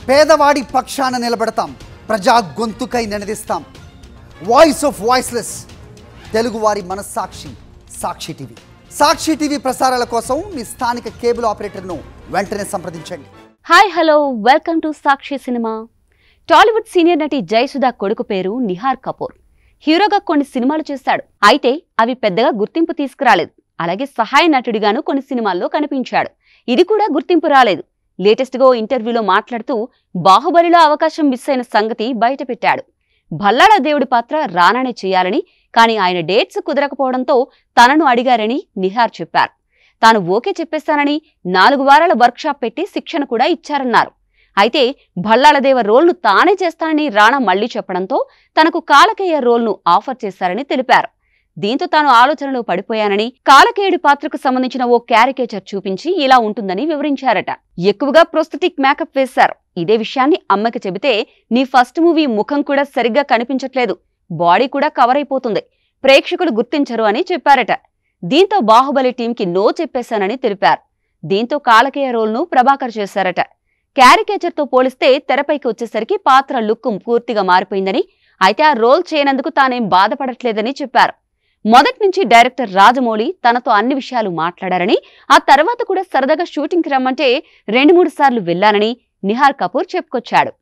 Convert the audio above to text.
పేదవాడి పక్షాన నిలబడతాం, ప్రజా గొంతుకై నినదిస్తాం. వాయిస్ ఆఫ్ వాయిస్లెస్, తెలుగువారి మనస్సాక్షి సాక్షి టీవీ. సాక్షి టీవీ ప్రసారాల కోసం మీ స్థానిక కేబుల్ ఆపరేటర్ను వెంటనే సంప్రదించండి. Hi hello, welcome to Sakshi cinema. Tollywood senior నటి జయసుధ కొడుకు పేరు నిహార్ కపూర్. హీరోగా కొన్ని సినిమాలు చేశాడు. అయితే అవి పెద్దగా గుర్తింపు తీసుకురాలేదు. అలాగే సహాయ నటుడిగాను కొన్ని సినిమాల్లో కనిపించాడు. ఇది కూడా గుర్తింపు రాలేదు. లేటెస్ట్ గా ఇంటర్వ్యూలో మాట్లాడుతూ బాహుబలిలో అవకాశం మిస్ అయిన సంగతి బయటపెట్టాడు. భల్లాళ దేవుడి పాత్ర రానానే చేయాలని, కానీ ఆయన డేట్స్ కుదరకపోవడంతో తనను అడిగారని నిహార్ చెప్పారు. తాను ఓకే చెప్పేస్తానని 4 వారాల వర్క్షాప్ పెట్టి శిక్షణ కూడా ఇచ్చారన్నారు. అయితే భల్లాళదేవ రోల్ను తానే చేస్తానని రాణా మళ్లీ చెప్పడంతో తనకు కాలకేయ రోల్ను ఆఫర్ చేశారని తెలిపారు. దీంతో తాను ఆలోచనలో పడిపోయానని, కాలకేయుడి పాత్రకు సంబంధించిన ఓ క్యారికేచర్ చూపించి ఇలా ఉంటుందని వివరించారట. ఎక్కువగా ప్రొస్థెటిక్ మేకప్ వేశారు. ఇదే విషయాన్ని అమ్మకి చెబితే, నీ ఫస్ట్ మూవీ ముఖం కూడా సరిగ్గా కనిపించట్లేదు, బాడీ కూడా కవర్ అయిపోతుంది, ప్రేక్షకులు గుర్తించరు అని చెప్పారట. దీంతో బాహుబలి టీంకి నో చెప్పేశానని తెలిపారు. దీంతో కాలకేయ రోల్ను ప్రభాకర్ చేశారట. క్యారికేచర్తో పోలిస్తే తెరపైకి వచ్చేసరికి పాత్ర లుక్ పూర్తిగా మారిపోయిందని, అయితే ఆ రోల్ చేయనందుకు తానేం బాధపడట్లేదని చెప్పారు. మొదటి నుంచి డైరెక్టర్ రాజమౌళి తనతో అన్ని విషయాలు మాట్లాడారని, ఆ తర్వాత కూడా సరదాగా షూటింగ్కి రమ్మంటే 2-3 సార్లు వెళ్లానని నిహార్ కపూర్ చెప్పుకొచ్చాడు.